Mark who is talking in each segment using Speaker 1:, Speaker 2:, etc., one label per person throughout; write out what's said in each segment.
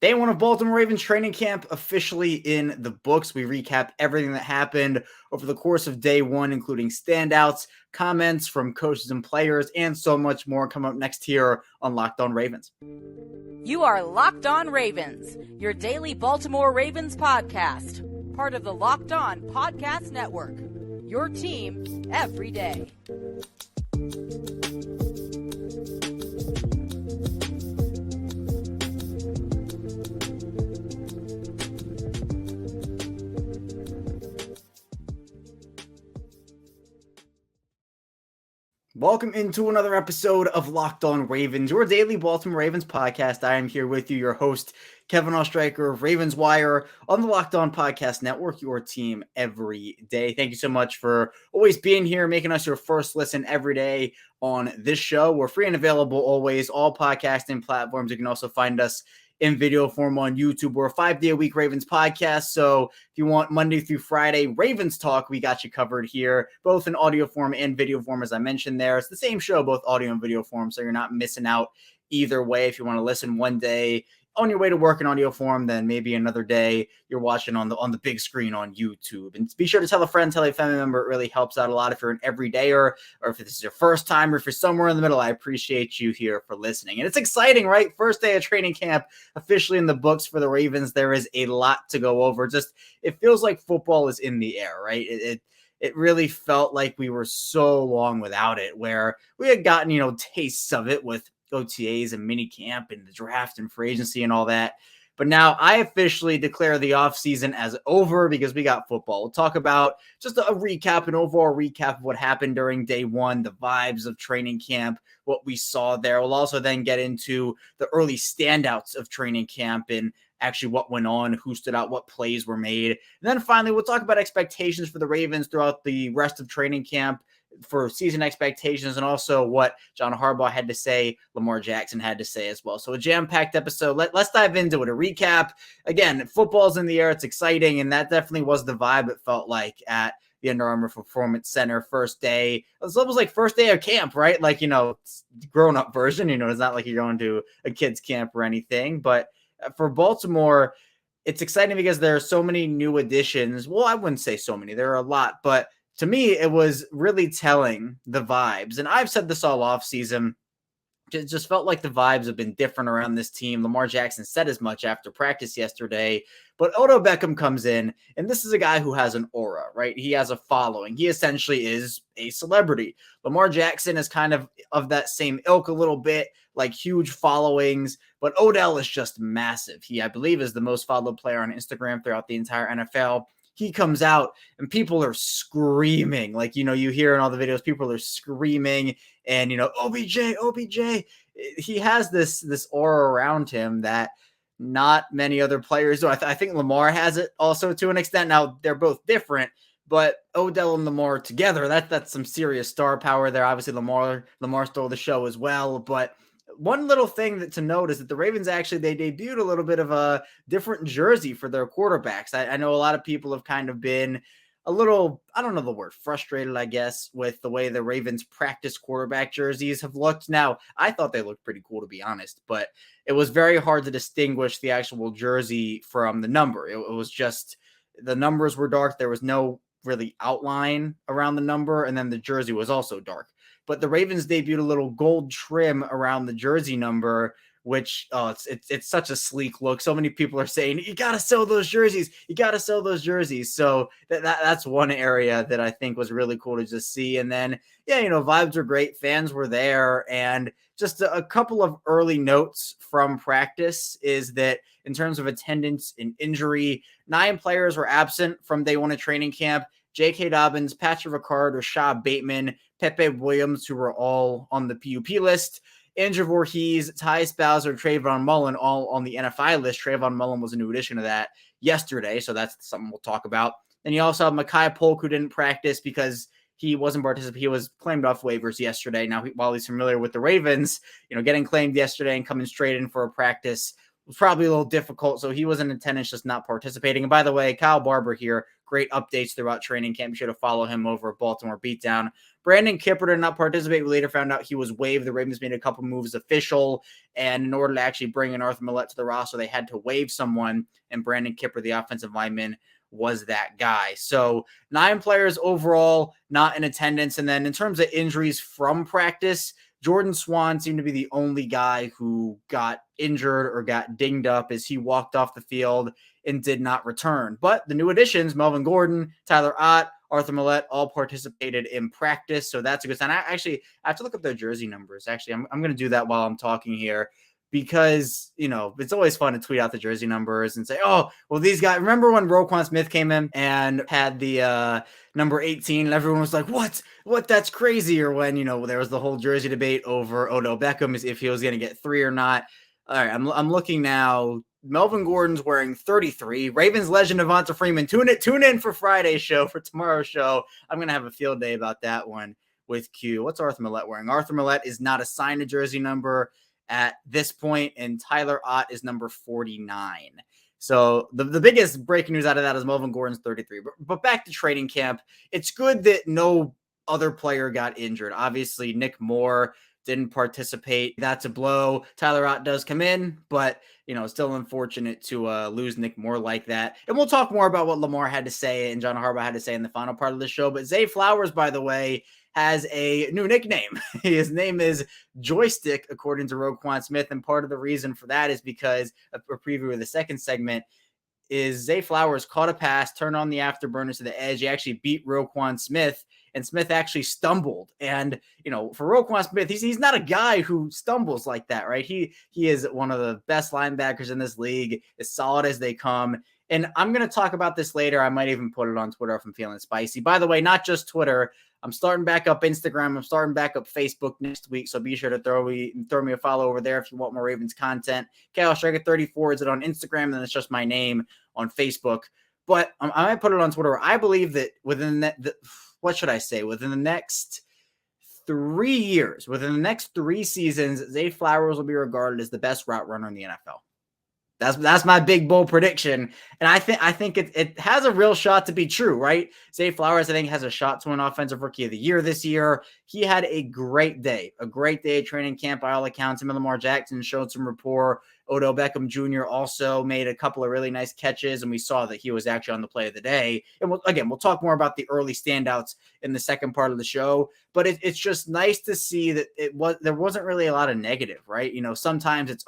Speaker 1: Day one of Baltimore Ravens training camp officially in the books. We recap everything that happened over the course of day one, including standouts, comments from coaches and players, and so much more come up next here on Locked On Ravens.
Speaker 2: You are Locked On Ravens, your daily Baltimore Ravens podcast, part of the Locked On Podcast Network, your team every day.
Speaker 1: Welcome into another episode of Locked On Ravens, your daily Baltimore Ravens podcast. I am here with you, your host, Kevin Oestreicher of Ravens Wire on the Locked On Podcast Network, your team every day. Thank you so much for always being here, making us your first listen every day on this show. We're free and available always, all podcasting platforms. You can also find us in video form on YouTube. We're a 5-day-a-week Ravens podcast, so if you want Monday through Friday Ravens talk, we got you covered here, both in audio form and video form, as I mentioned there. It's the same show, both audio and video form, so you're not missing out either way. If you want to listen one day on your way to work in audio form, then maybe another day you're watching on the big screen on YouTube. And be sure to tell a friend, tell a family member. It really helps out a lot if you're an everydayer or if this is your first time or if you're somewhere in the middle. I appreciate you here for listening. And it's exciting, right? First day of training camp officially in the books for the Ravens. There is a lot to go over. Just it feels like football is in the air, right? It really felt like we were so long without it, where we had gotten, tastes of it with OTAs and mini camp and the draft and free agency and all that. But now I officially declare the offseason as over because we got football. We'll talk about just a recap, an overall recap of what happened during day one, the vibes of training camp, what we saw there. We'll also then get into the early standouts of training camp and actually what went on, who stood out, what plays were made. And then finally, we'll talk about expectations for the Ravens throughout the rest of training camp, for season expectations, and also what John Harbaugh had to say, Lamar Jackson had to say as well. So a jam-packed episode. Let's dive into it. A recap. Again, football's in the air. It's exciting, and that definitely was the vibe it felt like at the Under Armour Performance Center first day. It was almost like first day of camp, right? Like, grown-up version. It's not like you're going to a kid's camp or anything. But for Baltimore, it's exciting because there are so many new additions. Well, I wouldn't say so many. There are a lot, but to me, it was really telling, the vibes. And I've said this all offseason. It just felt like the vibes have been different around this team. Lamar Jackson said as much after practice yesterday. But Odell Beckham comes in, and this is a guy who has an aura, right? He has a following. He essentially is a celebrity. Lamar Jackson is kind of that same ilk a little bit, like huge followings. But Odell is just massive. He, I believe, is the most followed player on Instagram throughout the entire NFL. He comes out and people are screaming. Like, you hear in all the videos, people are screaming and, OBJ. He has this aura around him that not many other players do. I think Lamar has it also to an extent. Now, they're both different, but Odell and Lamar together, that's some serious star power there. Obviously, Lamar stole the show as well, but one little thing to note is that the Ravens they debuted a little bit of a different jersey for their quarterbacks. I know a lot of people have kind of been a little, I don't know the word, frustrated, I guess, with the way the Ravens practice quarterback jerseys have looked. Now, I thought they looked pretty cool, to be honest, but it was very hard to distinguish the actual jersey from the number. It was just, the numbers were dark. There was no really outline around the number, and then the jersey was also dark. But the Ravens debuted a little gold trim around the jersey number, which it's such a sleek look. So many people are saying, you got to sell those jerseys. You got to sell those jerseys. So that's one area that I think was really cool to just see. And then, vibes were great. Fans were there. And just a couple of early notes from practice is that in terms of attendance and injury, 9 players were absent from day one of training camp. J.K. Dobbins, Patrick Ricard, Rashad Bateman, Pepe Williams, who were all on the PUP list, Andrew Voorhees, Tyus Bowser, Trayvon Mullen, all on the NFI list. Trayvon Mullen was a new addition to that yesterday, so that's something we'll talk about. Then you also have Mekhi Polk, who didn't practice because he wasn't participating. He was claimed off waivers yesterday. Now, while he's familiar with the Ravens, getting claimed yesterday and coming straight in for a practice was probably a little difficult, so he was in attendance, just not participating. And by the way, Kyle Barber here, great updates throughout training camp. Be sure to follow him over at Baltimore Beatdown. Brandon Kipper did not participate. We later found out he was waived. The Ravens made a couple moves official, and in order to actually bring in Arthur Millette to the roster, they had to waive someone, and Brandon Kipper, the offensive lineman, was that guy. So 9 players overall not in attendance. And then in terms of injuries from practice, Jordan Swan seemed to be the only guy who got injured or got dinged up as he walked off the field and did not return. But the new additions, Melvin Gordon, Tyler Ott, Arthur Millette, all participated in practice. So that's a good sign. I have to look up their jersey numbers. Actually, I'm going to do that while I'm talking here, because, it's always fun to tweet out the jersey numbers and say, oh, well, these guys, remember when Roquan Smith came in and had the number 18 and everyone was like, what, that's crazy. Or when, there was the whole jersey debate over Odell Beckham, if he was going to get 3 or not. All right, I'm looking now. Melvin Gordon's wearing 33. Ravens legend Devonta Freeman. Tune in for Friday's show, for tomorrow's show. I'm going to have a field day about that one with Q. What's Arthur Millette wearing? Arthur Millette is not assigned a jersey number at this point, and Tyler Ott is number 49. So the biggest breaking news out of that is Melvin Gordon's 33. But back to training camp, it's good that no other player got injured. Obviously, Nick Moore didn't participate. That's a blow. Tyler Ott does come in, but still unfortunate to lose Nick Moore like that. And we'll talk more about what Lamar had to say and John Harbaugh had to say in the final part of the show. But Zay Flowers, by the way, has a new nickname. His name is Joystick, according to Roquan Smith. And part of the reason for that is because a preview of the second segment is Zay Flowers caught a pass, turned on the afterburners to the edge. He actually beat Roquan Smith, and Smith actually stumbled. And, for Roquan Smith, he's not a guy who stumbles like that, right? He is one of the best linebackers in this league, as solid as they come. And I'm going to talk about this later. I might even put it on Twitter if I'm feeling spicy. By the way, not just Twitter. I'm starting back up Instagram. I'm starting back up Facebook next week. So be sure to throw me a follow over there if you want more Ravens content. Chaos Striker 34 is it on Instagram, and it's just my name on Facebook. But I might put it on Twitter. I believe that within within the next 3 years, within the next 3 seasons, Zay Flowers will be regarded as the best route runner in the NFL. That's my big bold prediction, and I think it has a real shot to be true, right? Zay Flowers, I think, has a shot to win Offensive Rookie of the Year this year. He had a great day at training camp by all accounts. Him and Lamar Jackson showed some rapport. Odell Beckham Jr. also made a couple of really nice catches, and we saw that he was actually on the play of the day. And we'll talk more about the early standouts in the second part of the show, but it's just nice to see that there wasn't really a lot of negative, right? Sometimes it's,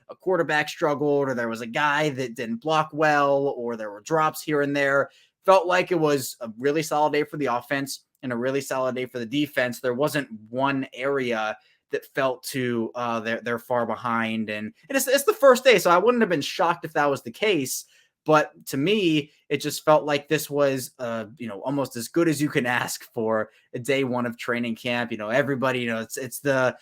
Speaker 1: a quarterback struggled, or there was a guy that didn't block well, or there were drops here and there. Felt like it was a really solid day for the offense and a really solid day for the defense. There wasn't one area that felt too they're far behind, and it's the first day, so I wouldn't have been shocked if that was the case. But to me, it just felt like this was almost as good as you can ask for a day one of training camp. Everybody, it's the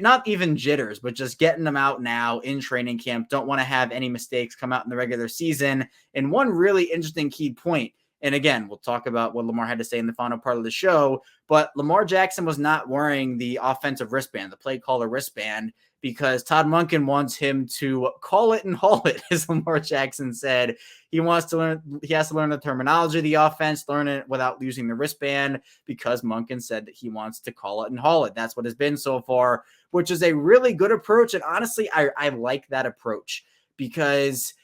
Speaker 1: not even jitters, but just getting them out now in training camp. Don't want to have any mistakes come out in the regular season. And one really interesting key point, and again, we'll talk about what Lamar had to say in the final part of the show, but Lamar Jackson was not wearing the offensive wristband, the play caller wristband, because Todd Monken wants him to call it and haul it, as Lamar Jackson said. He has to learn the terminology of the offense, learn it without using the wristband, because Monken said that he wants to call it and haul it. That's what it's been so far, which is a really good approach. And honestly, I like that approach, because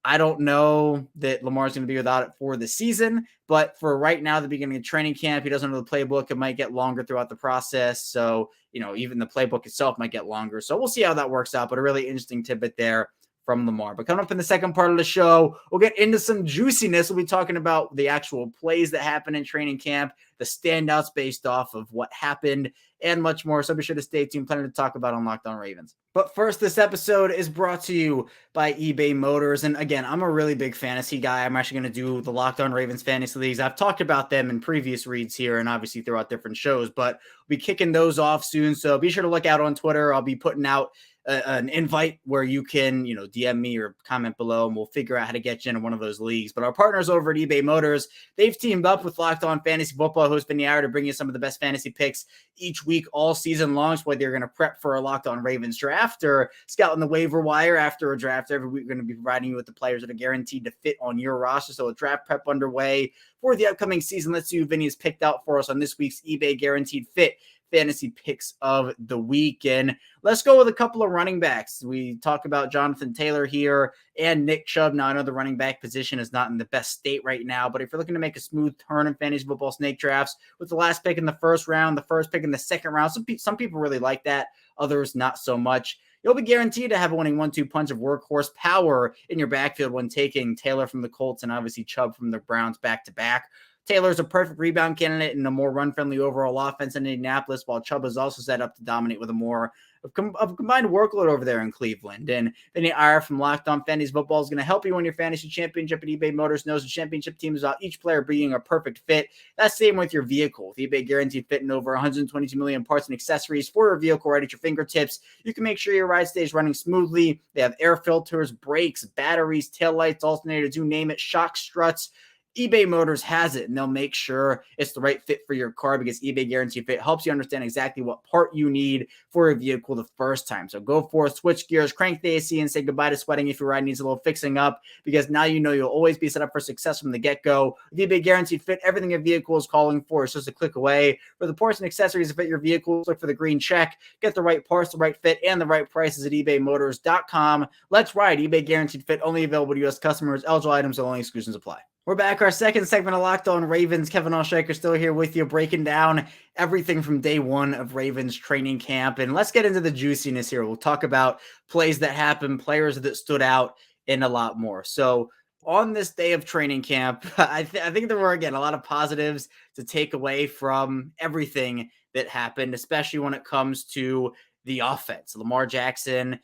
Speaker 1: I don't know that Lamar's going to be without it for the season, but for right now, the beginning of training camp, he doesn't know the playbook. It might get longer throughout the process. So, even the playbook itself might get longer. So we'll see how that works out, but a really interesting tidbit there from Lamar. But coming up in the second part of the show, we'll get into some juiciness. We'll be talking about the actual plays that happen in training camp, the standouts based off of what happened, and much more. So be sure to stay tuned. Plenty to talk about on Locked On Ravens. But first, this episode is brought to you by eBay Motors. And again, I'm a really big fantasy guy. I'm actually going to do the Locked On Ravens Fantasy Leagues. I've talked about them in previous reads here and obviously throughout different shows, but we'll be kicking those off soon. So be sure to look out on Twitter. I'll be putting out an invite where you can, DM me or comment below, and we'll figure out how to get you into one of those leagues. But our partners over at eBay Motors, they've teamed up with Locked On Fantasy Football host Benny Iyer to bring you some of the best fantasy picks each week, all season long. So whether you're going to prep for a Locked On Ravens draft or scouting the waiver wire after a draft, every week we're going to be providing you with the players that are guaranteed to fit on your roster. So a draft prep underway for the upcoming season. Let's see who Vinny has picked out for us on this week's eBay Guaranteed Fit fantasy picks of the week. And let's go with a couple of running backs. We talk about Jonathan Taylor here and Nick Chubb. Now, I know the running back position is not in the best state right now, but if you're looking to make a smooth turn in fantasy football snake drafts with the last pick in the first round, the first pick in the second round, some people really like that, others not so much. You'll be guaranteed to have a winning 1-2 punch of workhorse power in your backfield when taking Taylor from the Colts and obviously Chubb from the Browns back-to-back. Taylor's a perfect rebound candidate and a more run-friendly overall offense in Indianapolis, while Chubb is also set up to dominate with a more of a combined workload over there in Cleveland. And Vinny Iyer from Locked On Fantasy Football is going to help you win your fantasy championship at eBay Motors. Knows the championship team is about each player being a perfect fit. That's the same with your vehicle. With eBay Guaranteed Fit and over 122 million parts and accessories for your vehicle right at your fingertips, you can make sure your ride stays running smoothly. They have air filters, brakes, batteries, taillights, alternators, you name it, shock struts. eBay Motors has it, and they'll make sure it's the right fit for your car because eBay Guaranteed Fit helps you understand exactly what part you need for a vehicle the first time. So go forth, switch gears, crank the AC, and say goodbye to sweating if your ride needs a little fixing up, because now you know you'll always be set up for success from the get-go. With eBay Guaranteed Fit, everything your vehicle is calling for is just a click away. For the parts and accessories that fit your vehicle, look for the green check. Get the right parts, the right fit, and the right prices at ebaymotors.com. Let's ride. eBay Guaranteed Fit, only available to U.S. customers. Eligible items, only exclusions apply. We're back. Our second segment of Locked On Ravens. Kevin Oestreicher still here with you, breaking down everything from day one of Ravens training camp. And let's get into the juiciness here. We'll talk about plays that happened, players that stood out, and a lot more. So on this day of training camp, I think there were, again, a lot of positives to take away from everything that happened, especially when it comes to the offense. Lamar Jackson,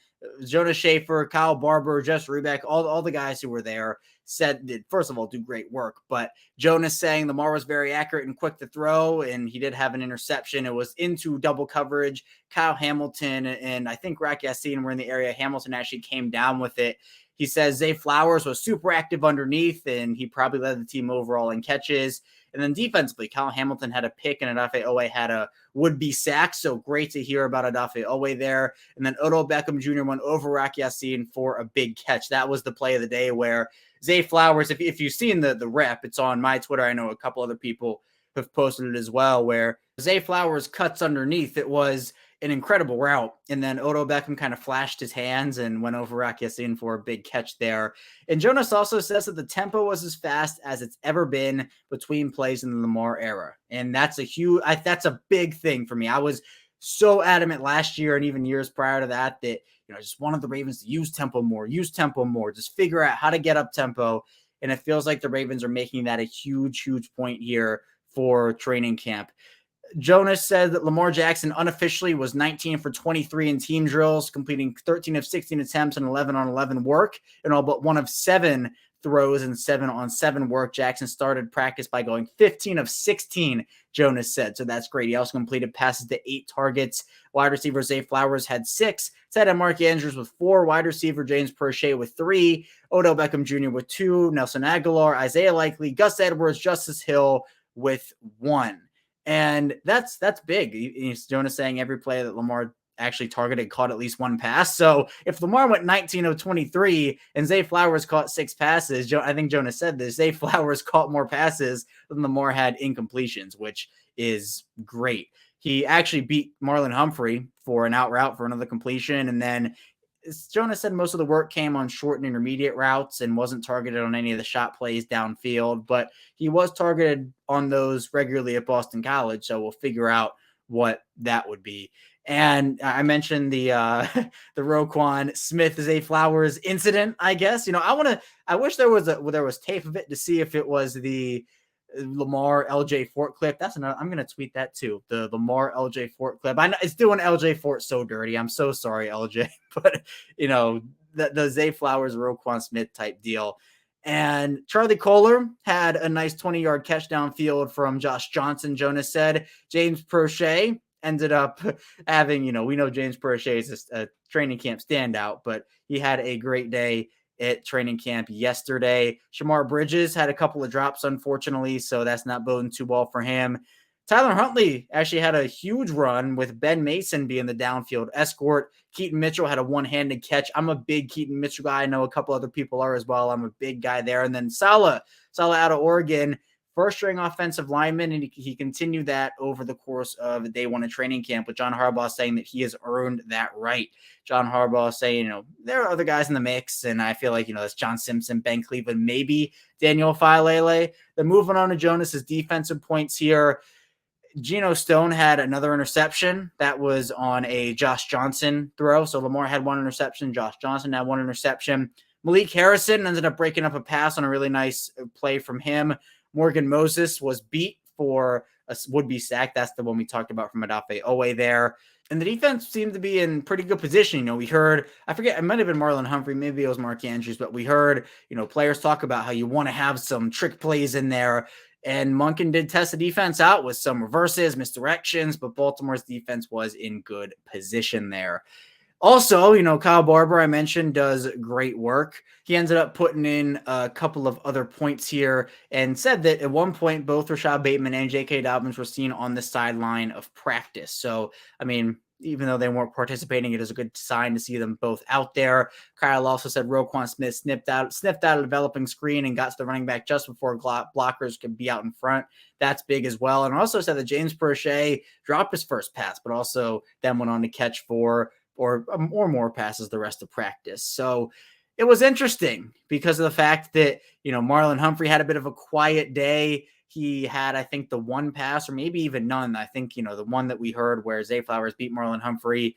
Speaker 1: Jonas Schaefer, Kyle Barber, Jess Rubeck, all the guys who were there said that, first of all, do great work. But Jonas saying Lamar was very accurate and quick to throw, and he did have an interception. It was into double coverage. Kyle Hamilton and I think Rack Yassin were in the area. Hamilton actually came down with it. He says Zay Flowers was super active underneath, and he probably led the team overall in catches. And then defensively, Kyle Hamilton had a pick, and Odafe Owe had a would-be sack. So great to hear about Odafe Owe there. And then Odell Beckham Jr. went over Rack Yassin for a big catch. That was the play of the day where Zay Flowers, if you've seen the rep, it's on my Twitter. I know a couple other people have posted it as well, where Zay Flowers cuts underneath. It was an incredible route. And then Odell Beckham kind of flashed his hands and went over Rack Yassin for a big catch there. And Jonas also says that the tempo was as fast as it's ever been between plays in the Lamar era. And that's that's a big thing for me. I was so adamant last year and even years prior to that, I just wanted the Ravens to use tempo more, just figure out how to get up tempo. And it feels like the Ravens are making that a huge, huge point here for training camp. Jonas said that Lamar Jackson unofficially was 19 for 23 in team drills, completing 13 of 16 attempts and 11 on 11 work, and all but 1 of 7 throws and 7 on 7 work. Jackson started practice by going 15 of 16, Jonas said. So that's great. He also completed passes to 8 targets. Wide receiver Zay Flowers had 6. Tight end Mark Andrews with 4. Wide receiver James Prochet with 3. Odell Beckham Jr. with 2. Nelson Aguilar, Isaiah Likely, Gus Edwards, Justice Hill with 1. And that's big. Jonas saying every play that Lamar actually targeted caught at least 1 pass. So if Lamar went 19 of 23 and Zay Flowers caught 6 passes, I think Jonas said this, Zay Flowers caught more passes than Lamar had incompletions, which is great. He actually beat Marlon Humphrey for an out route for another completion. And then Jonas said most of the work came on short and intermediate routes and wasn't targeted on any of the shot plays downfield, but he was targeted on those regularly at Boston College. So we'll figure out what that would be. And I mentioned the Roquan Smith Zay Flowers incident, I guess. I wish there was tape of it to see if it was the Lamar LJ Fort clip. That's another. I'm gonna tweet that too. The Lamar LJ Fort clip. I know it's doing LJ Fort so dirty. I'm so sorry, LJ. But the Zay Flowers Roquan Smith type deal. And Charlie Kohler had a nice 20-yard catch downfield from Josh Johnson. Jonas said James Prochet ended up having, we know James Prochet is a training camp standout, but he had a great day at training camp yesterday. Shamar Bridges had a couple of drops, unfortunately, so that's not boding too well for him. Tyler Huntley actually had a huge run with Ben Mason being the downfield escort. Keaton Mitchell had a one-handed catch. I'm a big Keaton Mitchell guy. I know a couple other people are as well. I'm a big guy there. And then Salah out of Oregon, first-string offensive lineman, and he continued that over the course of day one of training camp, with John Harbaugh saying that he has earned that right. John Harbaugh saying, there are other guys in the mix, and I feel like, that's John Simpson, Ben Cleveland, maybe Daniel Faalele. Then moving on to Jonas's defensive points here. Geno Stone had another interception that was on a Josh Johnson throw. So Lamar had one interception. Josh Johnson had one interception. Malik Harrison ended up breaking up a pass on a really nice play from him. Morgan Moses was beat for a would-be sack. That's the one we talked about from Odafe Owe there. And the defense seemed to be in pretty good position. We heard, I forget, it might have been Marlon Humphrey, maybe it was Mark Andrews, but we heard, players talk about how you want to have some trick plays in there. And Monken did test the defense out with some reverses, misdirections, but Baltimore's defense was in good position there. Also, Kyle Barber, I mentioned, does great work. He ended up putting in a couple of other points here and said that at one point, both Rashad Bateman and J.K. Dobbins were seen on the sideline of practice. So, even though they weren't participating, it is a good sign to see them both out there. Kyle also said Roquan Smith sniffed out a developing screen and got to the running back just before blockers could be out in front. That's big as well. And also said that James Prochet dropped his first pass, but also then went on to catch 4 or more passes the rest of practice. So it was interesting because of the fact that, Marlon Humphrey had a bit of a quiet day. He had, I think, the one pass or maybe even none. I think, the one that we heard where Zay Flowers beat Marlon Humphrey,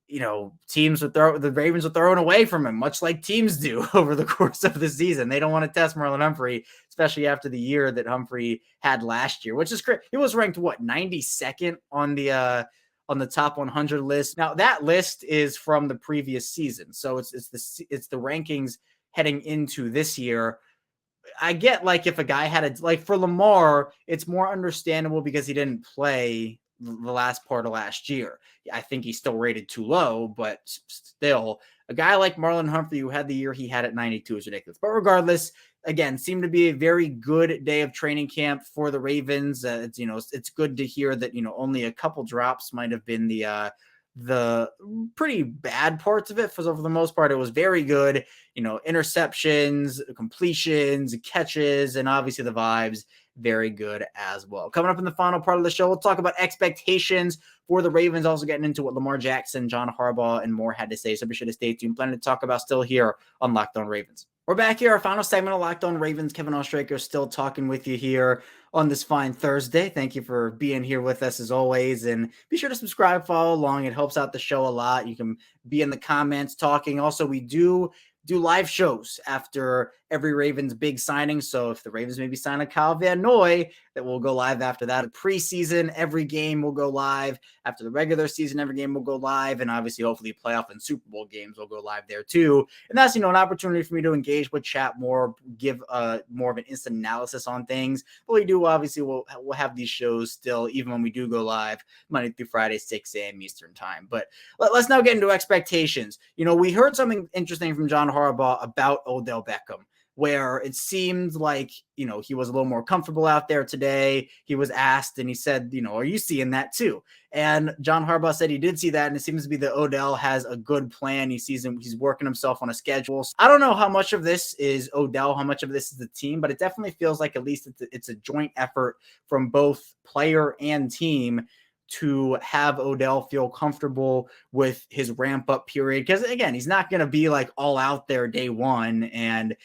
Speaker 1: the Ravens were throwing away from him, much like teams do over the course of the season. They don't want to test Marlon Humphrey, especially after the year that Humphrey had last year, which is crazy. He was ranked, 92nd on the top 100 list. Now that list is from the previous season. So it's the rankings heading into this year. I get, if a guy had for Lamar, it's more understandable because he didn't play the last part of last year. I think he's still rated too low, but still a guy like Marlon Humphrey, who had the year he had at 92, is ridiculous. But regardless, again, seemed to be a very good day of training camp for the Ravens. It's good to hear that, only a couple drops might have been the pretty bad parts of it. For the most part, it was very good. Interceptions, completions, catches, and obviously the vibes, very good as well. Coming up in the final part of the show, we'll talk about expectations for the Ravens, also getting into what Lamar Jackson, John Harbaugh, and more had to say. So be sure to stay tuned. Plenty to talk about still here on Locked On Ravens. We're back here, our final segment of Locked On Ravens. Kevin Ostraker still talking with you here on this fine Thursday. Thank you for being here with us as always. And be sure to subscribe, follow along. It helps out the show a lot. You can be in the comments talking. Also, we do live shows after every Ravens big signing. So if the Ravens maybe sign a Kyle Van Noy, that will go live after that. Preseason, every game will go live. After the regular season, every game will go live. And obviously, hopefully, playoff and Super Bowl games will go live there too. And that's, an opportunity for me to engage with chat more, give more of an instant analysis on things. But we do, obviously, we'll have these shows still, even when we do go live Monday through Friday, 6 a.m. Eastern time. But let's now get into expectations. We heard something interesting from John Harbaugh about Odell Beckham, where it seemed like, he was a little more comfortable out there today. He was asked and he said, are you seeing that too? And John Harbaugh said he did see that. And it seems to be that Odell has a good plan. He sees him. He's working himself on a schedule. I don't know how much of this is Odell, how much of this is the team, but it definitely feels like at least it's a joint effort from both player and team to have Odell feel comfortable with his ramp up period. Because again, he's not going to be all out there day one and,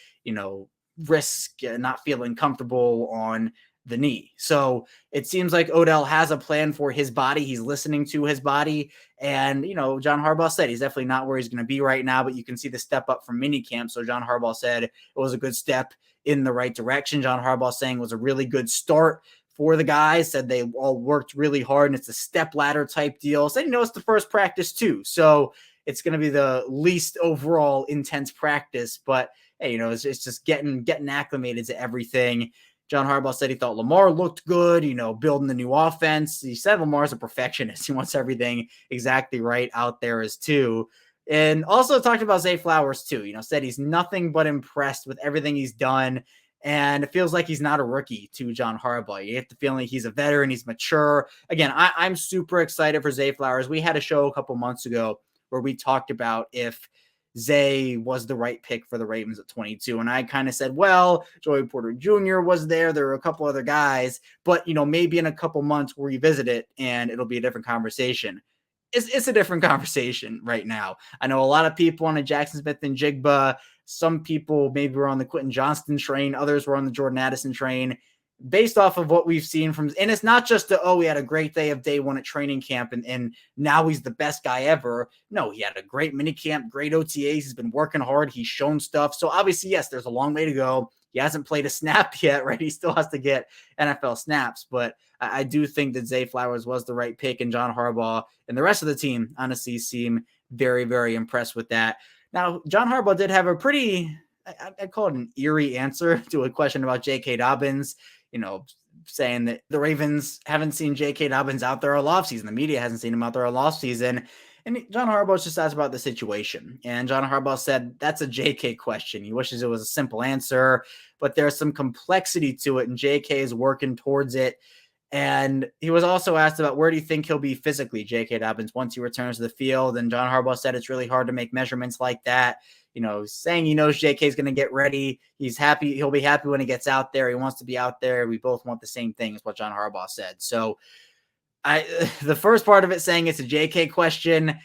Speaker 1: risk not feeling comfortable on the knee. So it seems like Odell has a plan for his body. He's listening to his body. And, John Harbaugh said he's definitely not where he's going to be right now, but you can see the step up from minicamp. So John Harbaugh said it was a good step in the right direction. John Harbaugh saying it was a really good start for the guys, said they all worked really hard and it's a step ladder type deal. Said, it's the first practice too. So it's going to be the least overall intense practice, but hey, it's just getting acclimated to everything. John Harbaugh said he thought Lamar looked good, building the new offense. He said Lamar's a perfectionist. He wants everything exactly right out there as two. And also talked about Zay Flowers too, said he's nothing but impressed with everything he's done. And it feels like he's not a rookie to John Harbaugh. You get the feeling he's a veteran, he's mature. Again, I'm super excited for Zay Flowers. We had a show a couple months ago where we talked about if Zay was the right pick for the Ravens at 22. And I kind of said, well, Joey Porter Jr. was there. There were a couple other guys, but maybe in a couple months we'll revisit it and it'll be a different conversation. It's a different conversation right now. I know a lot of people on a Jackson Smith and Jigba. Some people maybe were on the Quentin Johnston train. Others were on the Jordan Addison train. Based off of what we've seen from, and it's not just we had a great day of day one at training camp and now he's the best guy ever. No, he had a great mini camp, great OTAs. He's been working hard. He's shown stuff. So obviously, yes, there's a long way to go. He hasn't played a snap yet, right? He still has to get NFL snaps, but I do think that Zay Flowers was the right pick, and John Harbaugh and the rest of the team honestly seem very, very impressed with that. Now, John Harbaugh did have a pretty, I'd call it an eerie answer to a question about J.K. Dobbins, saying that the Ravens haven't seen J.K. Dobbins out there all offseason. The media hasn't seen him out there all offseason. And John Harbaugh just asked about the situation. And John Harbaugh said, that's a J.K. question. He wishes it was a simple answer, but there's some complexity to it, and J.K. is working towards it. And he was also asked about where do you think he'll be physically, J.K. Dobbins, once he returns to the field. And John Harbaugh said it's really hard to make measurements like that. Saying he knows J.K. is going to get ready. He's happy. He'll be happy when he gets out there. He wants to be out there. We both want the same thing, is what John Harbaugh said. So the first part of it saying it's a J.K. question,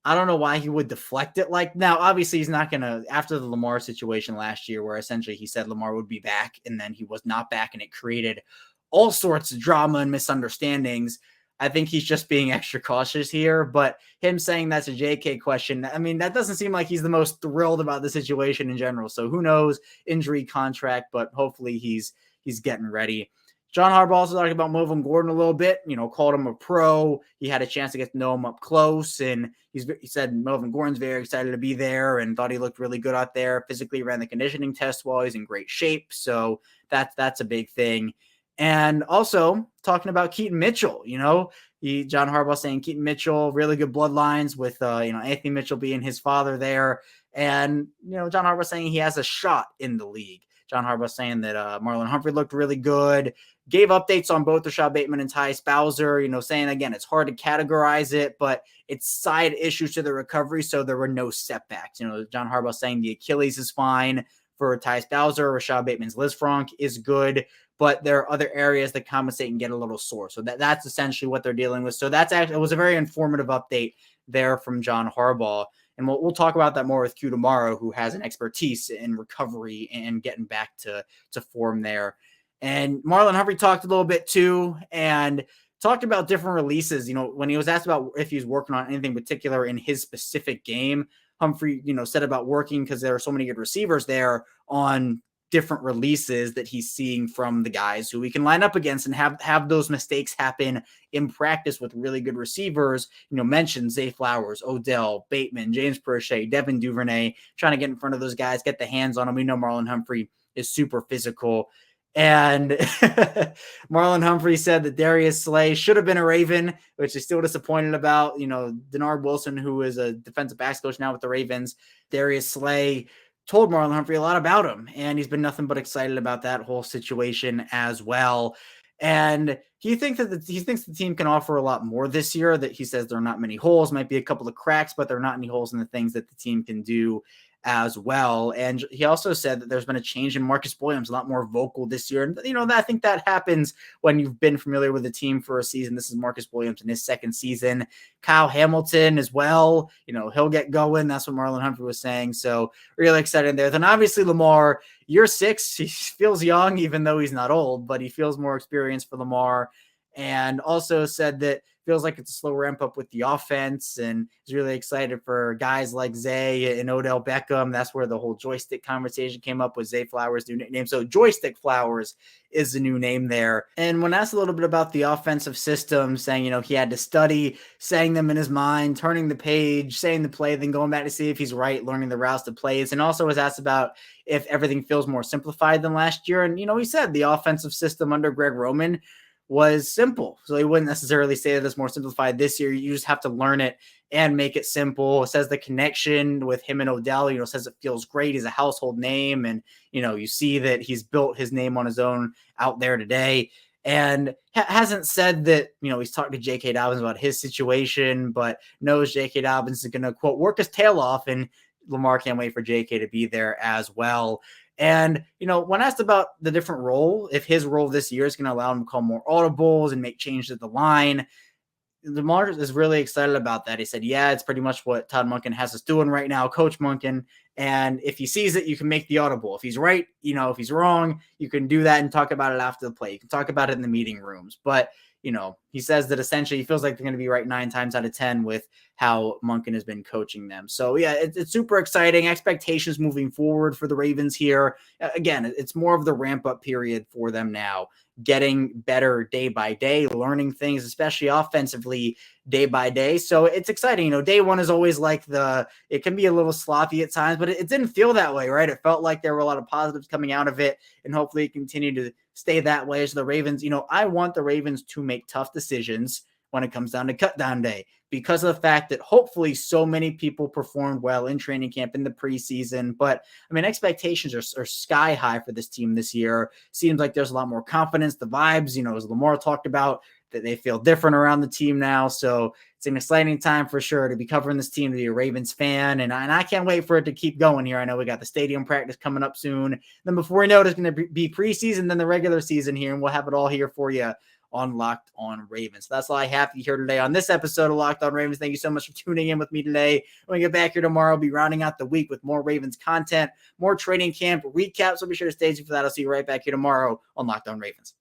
Speaker 1: I don't know why he would deflect it like now. Obviously, he's not going to, after the Lamar situation last year, where essentially he said Lamar would be back and then he was not back, and it created all sorts of drama and misunderstandings. I think he's just being extra cautious here, but him saying that's a JK question, I mean, that doesn't seem like he's the most thrilled about the situation in general. So who knows, injury contract, but hopefully he's getting ready. John Harbaugh also talked about Melvin Gordon a little bit, called him a pro. He had a chance to get to know him up close, and he said Melvin Gordon's very excited to be there and thought he looked really good out there. Physically ran the conditioning test while he's in great shape. So that's a big thing. And also talking about Keaton Mitchell, John Harbaugh saying Keaton Mitchell, really good bloodlines with, Anthony Mitchell being his father there. And, John Harbaugh saying he has a shot in the league. John Harbaugh saying that Marlon Humphrey looked really good, gave updates on both Rashad Bateman and Tyus Bowser, saying, again, it's hard to categorize it, but it's side issues to the recovery, so there were no setbacks. John Harbaugh saying the Achilles is fine for Tyus Bowser. Rashad Bateman's Lisfranc is good, but there are other areas that compensate and get a little sore. So that's essentially what they're dealing with. So it was a very informative update there from John Harbaugh. And we'll talk about that more with Q tomorrow, who has an expertise in recovery and getting back to form there. And Marlon Humphrey talked a little bit too, and talked about different releases. When he was asked about if he's working on anything particular in his specific game, Humphrey, said about working, because there are so many good receivers there, on different releases that he's seeing from the guys who we can line up against and have those mistakes happen in practice with really good receivers. Mentioned Zay Flowers, Odell, Bateman, James Prochet, Devin Duvernay, trying to get in front of those guys, get the hands on them. We know Marlon Humphrey is super physical. And Marlon Humphrey said that Darius Slay should have been a Raven, which is still disappointed about. Denard Wilson, who is a defensive backs coach now with the Ravens, Darius Slay told Marlon Humphrey a lot about him, and he's been nothing but excited about that whole situation as well. And he thinks the team can offer a lot more this year. That he says there are not many holes, might be a couple of cracks, but there are not any holes in the things that the team can do as well. And he also said that there's been a change in Marcus Williams, a lot more vocal this year. And, I think that happens when you've been familiar with the team for a season. This is Marcus Williams in his second season. Kyle Hamilton as well, he'll get going. That's what Marlon Humphrey was saying. So really excited there. Then obviously Lamar, year 6, he feels young, even though he's not old, but he feels more experienced for Lamar. And also said that feels like it's a slow ramp up with the offense, and he's really excited for guys like Zay and Odell Beckham. That's where the whole joystick conversation came up with Zay Flowers' new nickname. So Joystick Flowers is the new name there. And when asked a little bit about the offensive system, saying, he had to study, saying them in his mind, turning the page, saying the play, then going back to see if he's right, learning the routes to plays, and also was asked about if everything feels more simplified than last year. And, he said the offensive system under Greg Roman was simple. So he wouldn't necessarily say that it's more simplified this year. You just have to learn it and make it simple. It says the connection with him and Odell, says it feels great. He's a household name. And, you see that he's built his name on his own out there today. And hasn't said that, he's talked to J.K. Dobbins about his situation, but knows J.K. Dobbins is going to, quote, work his tail off. And Lamar can't wait for J.K. to be there as well. And, when asked about the different role, if his role this year is going to allow him to call more audibles and make changes at the line, Lamar is really excited about that. He said, yeah, it's pretty much what Todd Monken has us doing right now, Coach Monken. And if he sees it, you can make the audible. If he's right, if he's wrong, you can do that and talk about it after the play. You can talk about it in the meeting rooms. But, he says that essentially he feels like they're going to be right 9 times out of 10 with how Monken has been coaching them. So, yeah, it's super exciting. Expectations moving forward for the Ravens here. Again, it's more of the ramp-up period for them now, getting better day by day, learning things, especially offensively, day by day. So it's exciting. Day one is always like it can be a little sloppy at times, but it didn't feel that way, right? It felt like there were a lot of positives coming out of it, and hopefully continue to stay that way. So the Ravens, I want the Ravens to make tough decisions when it comes down to cut down day, because of the fact that hopefully so many people performed well in training camp in the preseason. But expectations are sky high for this team this year. Seems like there's a lot more confidence. The vibes, as Lamar talked about, that they feel different around the team now. So it's an exciting time for sure to be covering this team, to be a Ravens fan. And I can't wait for it to keep going here. I know we got the stadium practice coming up soon. Then before we know it, it's going to be preseason, then the regular season here, and we'll have it all here for you on Locked On Ravens. So that's all I have here today on this episode of Locked On Ravens. Thank you so much for tuning in with me today. When we get back here tomorrow, I'll be rounding out the week with more Ravens content, more training camp recaps. So be sure to stay tuned for that. I'll see you right back here tomorrow on Locked On Ravens.